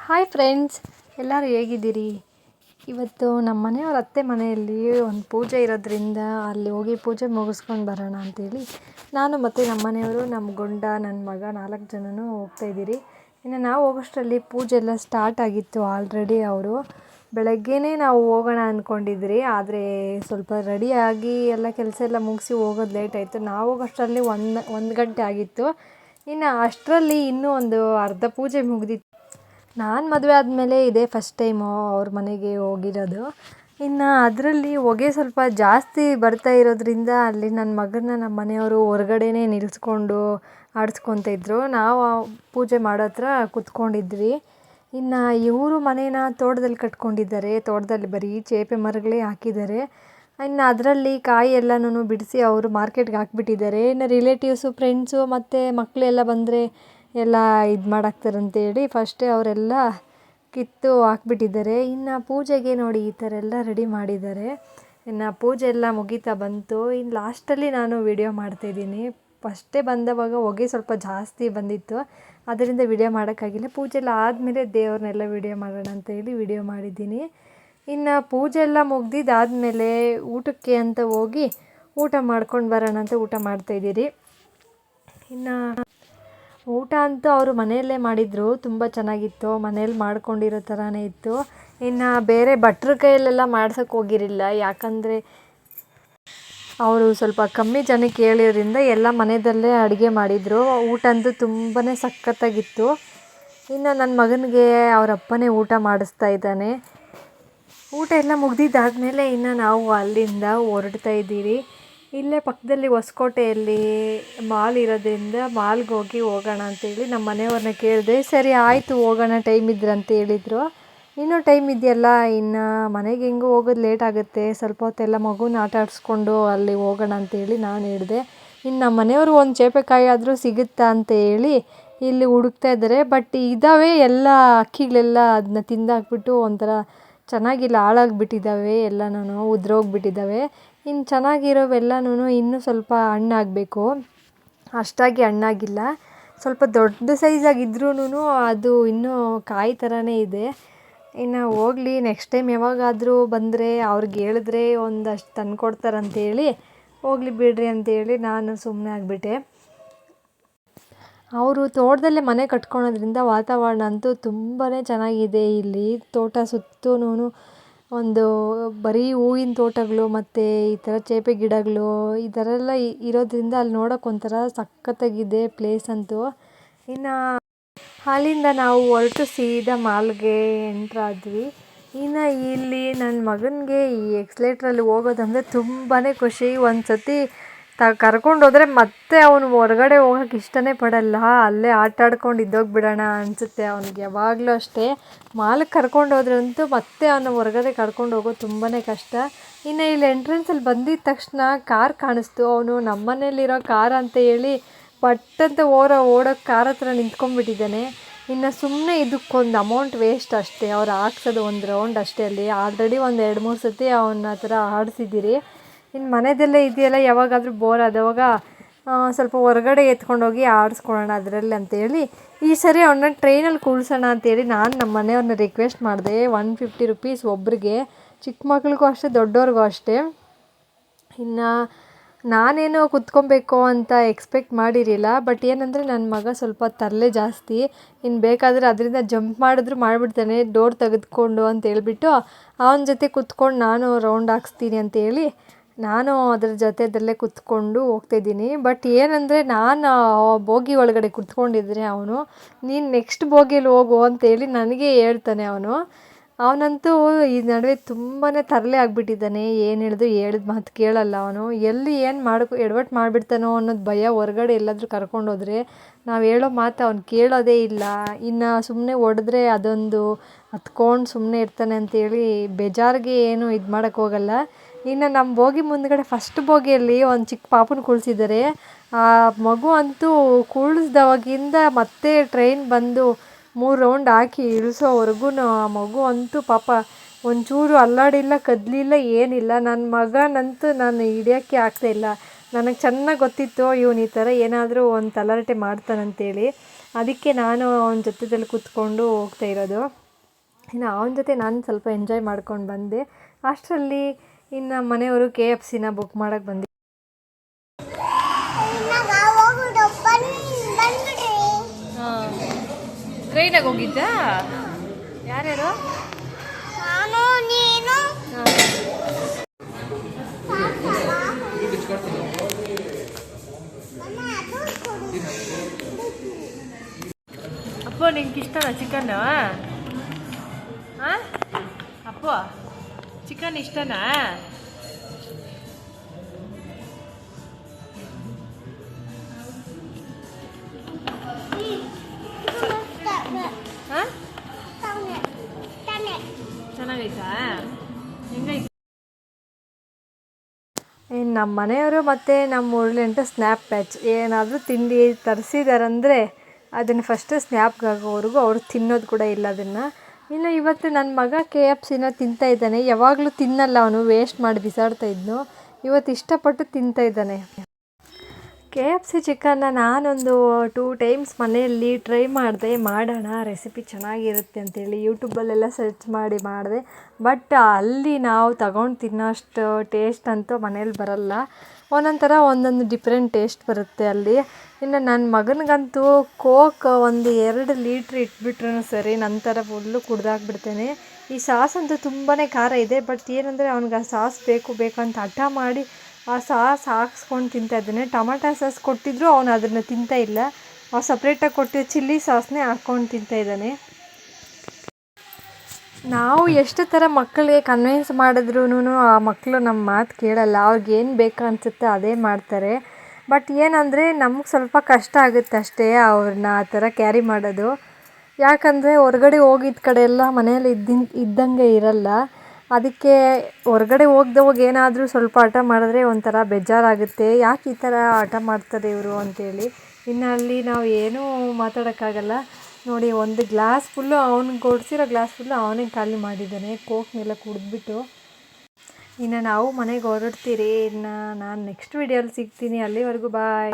Hi friends, ಎಲ್ಲರೂ ಹೇಗಿದ್ದೀರಿ? ಇವತ್ತು ನಮ್ಮ ಮನೆಯವ್ರ ಅತ್ತೆ ಮನೆಯಲ್ಲಿ ಒಂದು ಪೂಜೆ ಇರೋದ್ರಿಂದ ಅಲ್ಲಿ ಹೋಗಿ ಪೂಜೆ ಮುಗಿಸ್ಕೊಂಡು ಬರೋಣ ಅಂತೇಳಿ ನಾನು ಮತ್ತು ನಮ್ಮ ಮನೆಯವರು, ನಮ್ಮ ಗಂಡ, ನನ್ನ ಮಗ 4 ಜನನೂ ಹೋಗ್ತಾಯಿದ್ದೀರಿ. ಇನ್ನು ನಾವು ಹೋಗೋಷ್ಟರಲ್ಲಿ ಪೂಜೆ ಎಲ್ಲ ಸ್ಟಾರ್ಟ್ ಆಗಿತ್ತು. ಆಲ್ರೆಡಿ ಅವರು ಬೆಳಗ್ಗೆನೇ ನಾವು ಹೋಗೋಣ ಅಂದ್ಕೊಂಡಿದ್ರಿ, ಆದರೆ ಸ್ವಲ್ಪ ರೆಡಿಯಾಗಿ ಎಲ್ಲ ಕೆಲಸ ಎಲ್ಲ ಮುಗಿಸಿ ಹೋಗೋದು ಲೇಟ್ ಆಯಿತು. ನಾವು ಹೋಗೋಷ್ಟರಲ್ಲಿ ಒಂದು ಗಂಟೆ ಆಗಿತ್ತು. ಇನ್ನು ಅಷ್ಟರಲ್ಲಿ ಇನ್ನೂ ಒಂದು ಅರ್ಧ ಪೂಜೆ ಮುಗಿದಿತ್ತು. ನಾನು ಮದುವೆ ಆದಮೇಲೆ ಇದೇ ಫಸ್ಟ್ ಟೈಮು ಅವ್ರ ಮನೆಗೆ ಹೋಗಿರೋದು. ಇನ್ನು ಅದರಲ್ಲಿ ಹೊಗೆ ಸ್ವಲ್ಪ ಜಾಸ್ತಿ ಬರ್ತಾ ಇರೋದ್ರಿಂದ ಅಲ್ಲಿ ನನ್ನ ಮಗನ ನಮ್ಮ ಮನೆಯವರು ಹೊರಗಡೆನೇ ನಿಲ್ಲಿಸ್ಕೊಂಡು ಆಡಿಸ್ಕೊತಿದ್ರು. ನಾವು ಪೂಜೆ ಮಾಡೋ ಹತ್ರ ಕೂತ್ಕೊಂಡಿದ್ವಿ. ಇನ್ನು ಇವರು ಮನೇನ ತೋಟದಲ್ಲಿ ಕಟ್ಕೊಂಡಿದ್ದಾರೆ. ತೋಟದಲ್ಲಿ ಬರೀ ಚೇಪೆ ಮರಗಳೇ ಹಾಕಿದ್ದಾರೆ. ಇನ್ನು ಅದರಲ್ಲಿ ಕಾಯಿ ಎಲ್ಲನೂ ಬಿಡಿಸಿ ಅವರು ಮಾರ್ಕೆಟ್ಗೆ ಹಾಕ್ಬಿಟ್ಟಿದ್ದಾರೆ. ಇನ್ನು ರಿಲೇಟಿವ್ಸು, ಫ್ರೆಂಡ್ಸು ಮತ್ತು ಮಕ್ಕಳೆಲ್ಲ ಬಂದರೆ ಎಲ್ಲ ಇದು ಮಾಡಾಕ್ತಾರಂತೇಳಿ ಫಸ್ಟೇ ಅವರೆಲ್ಲ ಕಿತ್ತು ಹಾಕ್ಬಿಟ್ಟಿದ್ದಾರೆ. ಇನ್ನು ಪೂಜೆಗೆ ನೋಡಿ ಈ ಥರ ಎಲ್ಲ ರೆಡಿ ಮಾಡಿದ್ದಾರೆ. ಇನ್ನು ಪೂಜೆ ಎಲ್ಲ ಮುಗೀತಾ ಬಂತು. ಇನ್ನು ಲಾಸ್ಟಲ್ಲಿ ನಾನು ವಿಡಿಯೋ ಮಾಡ್ತಾಯಿದ್ದೀನಿ. ಫಸ್ಟೇ ಬಂದವಾಗ ಹೊಗೆ ಸ್ವಲ್ಪ ಜಾಸ್ತಿ ಬಂದಿತ್ತು, ಅದರಿಂದ ವಿಡಿಯೋ ಮಾಡೋಕ್ಕಾಗಿಲ್ಲ. ಪೂಜೆ ಎಲ್ಲ ಆದಮೇಲೆ ದೇವ್ರನ್ನೆಲ್ಲ ವಿಡಿಯೋ ಮಾಡೋಣ ಅಂತೇಳಿ ವಿಡಿಯೋ ಮಾಡಿದ್ದೀನಿ. ಇನ್ನು ಪೂಜೆ ಎಲ್ಲ ಮುಗ್ದಿದ್ದಾದಮೇಲೆ ಊಟಕ್ಕೆ ಅಂತ ಹೋಗಿ ಊಟ ಮಾಡ್ಕೊಂಡು ಬರೋಣ ಅಂತ ಊಟ ಮಾಡ್ತಾಯಿದ್ದೀರಿ. ಇನ್ನು ಊಟ ಅಂತೂ ಅವರು ಮನೆಯಲ್ಲೇ ಮಾಡಿದರು, ತುಂಬ ಚೆನ್ನಾಗಿತ್ತು. ಮನೇಲಿ ಮಾಡ್ಕೊಂಡಿರೋ ಥರನೇ ಇತ್ತು. ಇನ್ನು ಬೇರೆ ಭಟ್ರ ಕೈಯಲ್ಲೆಲ್ಲ ಮಾಡ್ಸೋಕ್ಕೆ ಹೋಗಿರಲಿಲ್ಲ, ಯಾಕಂದರೆ ಅವರು ಸ್ವಲ್ಪ ಕಮ್ಮಿ ಜನಕ್ಕೆ ಹೇಳಿದ್ರಿಂದ ಎಲ್ಲ ಮನೆಯಲ್ಲೇ ಅಡುಗೆ ಮಾಡಿದರು. ಊಟ ಅಂತೂ ತುಂಬಾ ಸಖತ್ತಾಗಿತ್ತು. ಇನ್ನು ನನ್ನ ಮಗನಿಗೆ ಅವರ ಅಪ್ಪನೇ ಊಟ ಮಾಡಿಸ್ತಾ ಇದ್ದಾನೆ. ಊಟ ಎಲ್ಲ ಮುಗ್ದಿದ್ದಾದಮೇಲೆ ಇನ್ನು ನಾವು ಅಲ್ಲಿಂದ ಹೊರಡ್ತಾ ಇದ್ದೀವಿ. ಇಲ್ಲೇ ಪಕ್ಕದಲ್ಲಿ ಹೊಸಕೋಟೆಯಲ್ಲಿ ಮಾಲ್ ಇರೋದ್ರಿಂದ ಮಾಲ್ಗೆ ಹೋಗೋಣ ಅಂತೇಳಿ ನಮ್ಮ ಮನೆಯವ್ರನ್ನ ಕೇಳಿದೆ. ಸರಿ ಆಯಿತು ಹೋಗೋಣ, ಟೈಮ್ ಇದ್ರೆ ಅಂತ ಹೇಳಿದರು. ಇನ್ನೂ ಟೈಮ್ ಇದೆಯಲ್ಲ, ಇನ್ನು ಮನೆಗೆ ಹೆಂಗೂ ಹೋಗೋದು ಲೇಟ್ ಆಗುತ್ತೆ, ಸ್ವಲ್ಪ ಹೊತ್ತೆಲ್ಲ ಮಗುನ ಆಟ ಆಡಿಸ್ಕೊಂಡು ಅಲ್ಲಿ ಹೋಗೋಣ ಅಂತೇಳಿ ನಾನು ಹೇಳಿದೆ. ಇನ್ನು ನಮ್ಮ ಮನೆಯವರು ಒಂದು ಚೇಪೆಕಾಯಿ ಆದರೂ ಸಿಗುತ್ತಾ ಅಂತ ಹೇಳಿ ಇಲ್ಲಿ ಹುಡುಕ್ತಾ ಇದ್ದಾರೆ. ಬಟ್ ಇದ್ದಾವೆ ಎಲ್ಲ ಅಕ್ಕಿಗಳೆಲ್ಲ ಅದನ್ನ ತಿಂದಾಕ್ಬಿಟ್ಟು ಒಂಥರ ಚೆನ್ನಾಗಿಲ್ಲ, ಹಾಳಾಗಿಬಿಟ್ಟಿದ್ದಾವೆ, ಎಲ್ಲನೂ ಉದುರೋಗ್ಬಿಟ್ಟಿದ್ದಾವೆ. ಇನ್ನು ಚೆನ್ನಾಗಿರೋವೆಲ್ಲನೂ ಇನ್ನೂ ಸ್ವಲ್ಪ ಹಣ್ಣಾಗಬೇಕು, ಅಷ್ಟಾಗಿ ಹಣ್ಣಾಗಿಲ್ಲ. ಸ್ವಲ್ಪ ದೊಡ್ಡ ಸೈಜಾಗಿದ್ರೂ ಅದು ಇನ್ನೂ ಕಾಯಿ ಥರನೇ ಇದೆ. ಇನ್ನು ಹೋಗಲಿ, ನೆಕ್ಸ್ಟ್ ಟೈಮ್ ಯಾವಾಗಾದರೂ ಬಂದರೆ ಅವ್ರಿಗೆ ಹೇಳಿದ್ರೆ ಒಂದಷ್ಟು ತಂದುಕೊಡ್ತಾರಂತೇಳಿ ಹೋಗಲಿ ಬಿಡ್ರಿ ಅಂತೇಳಿ ನಾನು ಸುಮ್ಮನೆ ಆಗಿಬಿಟ್ಟೆ. ಅವರು ತೋಟದಲ್ಲೇ ಮನೆ ಕಟ್ಕೊಳೋದ್ರಿಂದ ವಾತಾವರಣ ಅಂತೂ ತುಂಬಾ ಚೆನ್ನಾಗಿದೆ. ಇಲ್ಲಿ ತೋಟ ಸುತ್ತಲೂ ಒಂದು ಬರೀ ಹೂವಿನ ತೋಟಗಳು ಮತ್ತು ಈ ಥರ ಚೇಪೆ ಗಿಡಗಳು ಈ ಥರ ಎಲ್ಲ ಇರೋದ್ರಿಂದ ಅಲ್ಲಿ ನೋಡೋಕೆ ಒಂಥರ ಸಖತ್ತಾಗಿದೆ ಪ್ಲೇಸ್ ಅಂತೂ. ಇನ್ನು ಅಲ್ಲಿಂದ ನಾವು ಹೊರಟು ಸೀದಾ ಮಾಲ್ಗೆ ಎಂಟ್ರಾದ್ವಿ. ಇನ್ನು ಇಲ್ಲಿ ನನ್ನ ಮಗನಿಗೆ ಈ ಎಕ್ಸ್ಲೇಟ್ರಲ್ಲಿ ಹೋಗೋದಂದರೆ ತುಂಬಾ ಖುಷಿ. ಒಂದು ಸತಿ ಕರ್ಕೊಂಡೋದ್ರೆ ಮತ್ತೆ ಅವನು ಹೊರಗಡೆ ಹೋಗೋಕೆ ಇಷ್ಟನೇ ಪಡಲ್ಲ, ಅಲ್ಲೇ ಆಟ ಆಡ್ಕೊಂಡು ಇದ್ದೋಗ್ಬಿಡೋಣ ಅನಿಸುತ್ತೆ ಅವನಿಗೆ. ಯಾವಾಗಲೂ ಅಷ್ಟೇ, ಮಾಲ್ಗೆ ಕರ್ಕೊಂಡೋದ್ರಂತೂ ಮತ್ತೆ ಅವನ ಹೊರಗಡೆ ಕರ್ಕೊಂಡು ಹೋಗೋದು ತುಂಬಾ ಕಷ್ಟ. ಇನ್ನು ಇಲ್ಲಿ ಎಂಟ್ರೆನ್ಸಲ್ಲಿ ಬಂದಿದ್ದ ತಕ್ಷಣ ಕಾರ್ ಕಾಣಿಸ್ತು. ಅವನು ನಮ್ಮ ಮನೇಲಿರೋ ಕಾರ್ ಅಂತ ಹೇಳಿ ಪಟ್ಟಂತ ಓಡೋಕ್ಕೆ ಕಾರ್ ಹತ್ರ ನಿಂತ್ಕೊಂಡ್ಬಿಟ್ಟಿದ್ದಾನೆ. ಇನ್ನು ಸುಮ್ಮನೆ ಇದಕ್ಕೊಂದು ಅಮೌಂಟ್ ವೇಸ್ಟ್ ಅಷ್ಟೇ, ಅವ್ರು ಹಾಕ್ಸೋದು ಒಂದು ರೌಂಡ್ ಅಷ್ಟೇ. ಅಲ್ಲಿ ಆಲ್ರೆಡಿ ಒಂದು 2-3 ಸತಿ ಅವನ ಹತ್ರ ಆಡಿಸಿದ್ದೀರಿ. ಇನ್ನು ಮನೆಯದಲ್ಲೇ ಇದೆಯಲ್ಲ, ಯಾವಾಗಾದರೂ ಬೋರ್ ಆದವಾಗ ಸ್ವಲ್ಪ ಹೊರಗಡೆ ಎತ್ಕೊಂಡೋಗಿ ಆಡಿಸ್ಕೊಳ್ಳೋಣ ಅದರಲ್ಲಿ ಅಂತೇಳಿ ಈ ಸರಿ ಅವನ್ನ ಟ್ರೈನಲ್ಲಿ ಕೂರಿಸೋಣ ಅಂತೇಳಿ ನಾನು ನಮ್ಮ ಮನೆಯವ್ರನ್ನ ರಿಕ್ವೆಸ್ಟ್ ಮಾಡಿದೆ. 150 ರುಪೀಸ್ ಒಬ್ಬರಿಗೆ, ಚಿಕ್ಕ ಮಕ್ಳಿಗೂ ಅಷ್ಟೇ, ದೊಡ್ಡವ್ರಿಗೂ ಅಷ್ಟೇ. ಇನ್ನು ನಾನೇನು ಕುತ್ಕೊಬೇಕು ಅಂತ ಎಕ್ಸ್ಪೆಕ್ಟ್ ಮಾಡಿರಲಿಲ್ಲ. ಬಟ್ ಏನಂದರೆ ನನ್ನ ಮಗ ಸ್ವಲ್ಪ ತರಲೆ ಜಾಸ್ತಿ. ಇನ್ನು ಬೇಕಾದರೆ ಅದರಿಂದ ಜಂಪ್ ಮಾಡಿದ್ರು ಮಾಡಿಬಿಡ್ತಾನೆ, ಡೋರ್ ತೆಗೆದುಕೊಂಡು ಅಂತ ಹೇಳ್ಬಿಟ್ಟು ಅವನ ಜೊತೆ ಕುತ್ಕೊಂಡು ನಾನು ರೌಂಡ್ ಹಾಕ್ಸ್ತೀನಿ ಅಂತೇಳಿ ನಾನು ಅದ್ರ ಜೊತೆದಲ್ಲೇ ಕುತ್ಕೊಂಡು ಹೋಗ್ತಾಯಿದ್ದೀನಿ. ಬಟ್ ಏನಂದರೆ ನಾನು ಬೋಗಿ ಒಳಗಡೆ ಕುತ್ಕೊಂಡಿದ್ರೆ ಅವನು ನೀನು ನೆಕ್ಸ್ಟ್ ಬೋಗಿಯಲ್ಲಿ ಹೋಗು ಅಂತೇಳಿ ನನಗೆ ಹೇಳ್ತಾನೆ. ಅವನಂತೂ ಈ ನಡುವೆ ತುಂಬಾ ತರಲೆ ಆಗಿಬಿಟ್ಟಿದ್ದಾನೆ. ಏನು ಹೇಳಿದ ಮಾತು ಕೇಳಲ್ಲ ಅವನು. ಎಲ್ಲಿ ಏನು ಎಡವಟ್ಟು ಮಾಡಿಬಿಡ್ತಾನೋ ಅನ್ನೋದು ಭಯ. ಹೊರಗಡೆ ಎಲ್ಲಾದರೂ ಕರ್ಕೊಂಡೋದ್ರೆ ನಾವು ಹೇಳೋ ಮಾತು ಅವ್ನು ಕೇಳೋದೇ ಇಲ್ಲ. ಇನ್ನು ಸುಮ್ಮನೆ ಹೊಡೆದ್ರೆ ಅದೊಂದು ಹತ್ಕೊಂಡು ಸುಮ್ಮನೆ ಇರ್ತಾನೆ ಅಂತೇಳಿ ಬೇಜಾರಿಗೆ ಏನು ಇದು ಮಾಡೋಕ್ಕೆ ಹೋಗಲ್ಲ. ಇನ್ನು ನಮ್ಮ ಬೋಗಿ ಮುಂದ್ಗಡೆ ಫಸ್ಟ್ ಬೋಗಿಯಲ್ಲಿ ಒಂದು ಚಿಕ್ಕ ಪಾಪನ ಕುಳ್ಸಿದ್ದಾರೆ. ಆ ಮಗು ಅಂತೂ ಕುಳ್ಸ್ದವಾಗಿಂದ ಮತ್ತೆ ಟ್ರೈನ್ ಬಂದು 3 ರೌಂಡ್ ಹಾಕಿ ಇಳಿಸೋವರೆಗೂ ಆ ಮಗು ಅಂತೂ ಪಾಪ ಒಂಚೂರು ಅಲ್ಲಾಡಿಲ್ಲ, ಕದಲಿಲ್ಲ, ಏನಿಲ್ಲ. ನನ್ನ ಮಗನಂತೂ ನಾನು ಹಿಡಿಯೋಕ್ಕೆ ಆಗ್ತಾಯಿಲ್ಲ. ನನಗೆ ಚೆನ್ನಾಗಿ ಗೊತ್ತಿತ್ತು ಇವನು ಈ ಥರ ಏನಾದರೂ ಒಂದು ತಲರಟೆ ಮಾಡ್ತಾನಂತೇಳಿ. ಅದಕ್ಕೆ ನಾನು ಅವನ ಜೊತೆದಲ್ಲಿ ಕೂತ್ಕೊಂಡು ಹೋಗ್ತಾ ಇರೋದು. ಇನ್ನು ಅವನ ಜೊತೆ ನಾನು ಸ್ವಲ್ಪ ಎಂಜಾಯ್ ಮಾಡ್ಕೊಂಡು ಬಂದೆ. ಅಷ್ಟರಲ್ಲಿ ಇನ್ನು ಮನೆಯವರು KFCನ ಬುಕ್ ಮಾಡೋಕ್ಕೆ ಬಂದಿದ್ದರು. ಟ್ರೈನಾಗ ಹೋಗಿದ್ದ ಯಾರ್ಯಾರು? ಅಪ್ಪ ನಿಂಗೆ ಇಷ್ಟನಾ ಚಿಕನ್? ಅಪ್ಪ ಚಿಕನ್ ಇಷ್ಟನಾ? ಚೆನ್ನಾಗೈತಾ? ಹೆಂಗೈತೆ? ಇನ್ನು ನಮ್ಮ ಮನೆಯವರು ಮತ್ತು ನಮ್ಮ ಊರ್ಲಿಂಟು ಸ್ನ್ಯಾಪ್ ಪ್ಯಾಚ್ ಏನಾದರೂ ತಿಂಡಿ ತರಿಸಿದಾರಂದರೆ ಅದನ್ನು ಫಸ್ಟು ಸ್ನ್ಯಾಪ್ಗೆ ಆಗೋವರೆಗೂ ಅವ್ರು ತಿನ್ನೋದು ಕೂಡ ಇಲ್ಲ ಅದನ್ನು. ಇನ್ನು ಇವತ್ತು ನನ್ನ ಮಗ KFCನ ತಿಂತಾಯಿದ್ದಾನೆ. ಯಾವಾಗಲೂ ತಿನ್ನಲ್ಲ ಅವನು, ವೇಸ್ಟ್ ಮಾಡಿ ಬಿಸಾಡ್ತಾ ಇದ್ನು. ಇವತ್ತು ಇಷ್ಟಪಟ್ಟು ತಿಂತಾಯಿದ್ದಾನೆ. KFC ಚಿಕನ್ನ ನಾನೊಂದು 2 ಟೈಮ್ಸ್ ಮನೆಯಲ್ಲಿ ಟ್ರೈ ಮಾಡಿದೆ, ಮಾಡೋಣ ರೆಸಿಪಿ ಚೆನ್ನಾಗಿರುತ್ತೆ ಅಂತೇಳಿ ಯೂಟ್ಯೂಬಲ್ಲೆಲ್ಲ ಸರ್ಚ್ ಮಾಡಿ ಮಾಡಿದೆ. ಬಟ್ ಅಲ್ಲಿ ನಾವು ತಗೊಂಡು ತಿನ್ನೋಷ್ಟು ಟೇಸ್ಟ್ ಅಂತೂ ಮನೇಲಿ ಬರಲ್ಲ. ಒಂದೊಂದು ಡಿಫ್ರೆಂಟ್ ಟೇಸ್ಟ್ ಬರುತ್ತೆ ಅಲ್ಲಿ. ಇನ್ನು ನನ್ನ ಮಗನಿಗಂತೂ ಕೋಕ್ ಒಂದು 2 ಲೀಟ್ರ್ ಇಟ್ಬಿಟ್ರೂ ಸರಿ, ನಂತರ ಫುಲ್ಲು ಕುಡ್ದಾಕ್ಬಿಡ್ತೇನೆ. ಈ ಸಾಸ್ ಅಂತೂ ತುಂಬಾ ಖಾರ ಇದೆ. ಬಟ್ ಏನಂದರೆ ಅವ್ನಿಗೆ ಆ ಸಾಸ್ ಬೇಕು ಅಂತ ಹಠ ಮಾಡಿ ಆ ಸಾಸ್ ಹಾಕ್ಸ್ಕೊಂಡು ತಿಂತಾಯಿದ್ದಾನೆ. ಟೊಮಾಟೊ ಸಾಸ್ ಕೊಟ್ಟಿದ್ರು ಅವನು ಅದನ್ನು ತಿಂತಾ ಇಲ್ಲ. ಸಪ್ರೇಟಾಗಿ ಕೊಟ್ಟಿದ್ದ ಚಿಲ್ಲಿ ಸಾಸ್ನೇ ಹಾಕ್ಕೊಂಡು ತಿಂತಾಯಿದ್ದಾನೆ. ನಾವು ಎಷ್ಟು ಥರ ಮಕ್ಕಳಿಗೆ ಕನ್ವಿನ್ಸ್ ಮಾಡಿದ್ರೂ ಆ ಮಕ್ಕಳು ನಮ್ಮ ಮಾತು ಕೇಳಲ್ಲ. ಅವ್ರಿಗೇನು ಬೇಕು ಅನಿಸುತ್ತೆ ಅದೇ ಮಾಡ್ತಾರೆ. ಬಟ್ ಏನಂದರೆ ನಮಗೆ ಸ್ವಲ್ಪ ಕಷ್ಟ ಆಗುತ್ತೆ ಅಷ್ಟೇ ಅವ್ರನ್ನ ಆ ಥರ ಕ್ಯಾರಿ ಮಾಡೋದು. ಯಾಕಂದರೆ ಹೊರಗಡೆ ಹೋಗಿದ್ದ ಕಡೆ ಎಲ್ಲ ಮನೆಯಲ್ಲಿ ಇದ್ದಂಗೆ ಇರಲ್ಲ. ಅದಕ್ಕೆ ಹೊರಗಡೆ ಹೋಗಿ ಏನಾದರೂ ಸ್ವಲ್ಪ ಹಠ ಮಾಡಿದ್ರೆ ಒಂಥರ ಬೇಜಾರಾಗುತ್ತೆ. ಯಾಕೆ ಈ ಥರ ಹಠ ಮಾಡ್ತಾರೆ ಇವರು ಅಂತೇಳಿ. ಇನ್ನು ಅಲ್ಲಿ ನಾವು ಏನೂ ಮಾತಾಡೋಕ್ಕಾಗಲ್ಲ. ನೋಡಿ, ಒಂದು ಗ್ಲಾಸ್ ಫುಲ್ಲು ಅವ್ನಿಗೆ ಕೊಡಿಸಿರೋ ಗ್ಲಾಸ್ ಫುಲ್ಲು ಅವನೇ ಖಾಲಿ ಮಾಡಿದ್ದಾನೆ ಕೋಕ್ನೆಲ್ಲ ಕುಡಿದ್ಬಿಟ್ಟು. ಇನ್ನು ನಾವು ಮನೆಗೆ ಹೊರಡ್ತೀರಿ. ಇನ್ನು ನಾನು ನೆಕ್ಸ್ಟ್ ವೀಡಿಯೋಲಿ ಸಿಗ್ತೀನಿ. ಅಲ್ಲಿವರೆಗೂ ಬಾಯ್.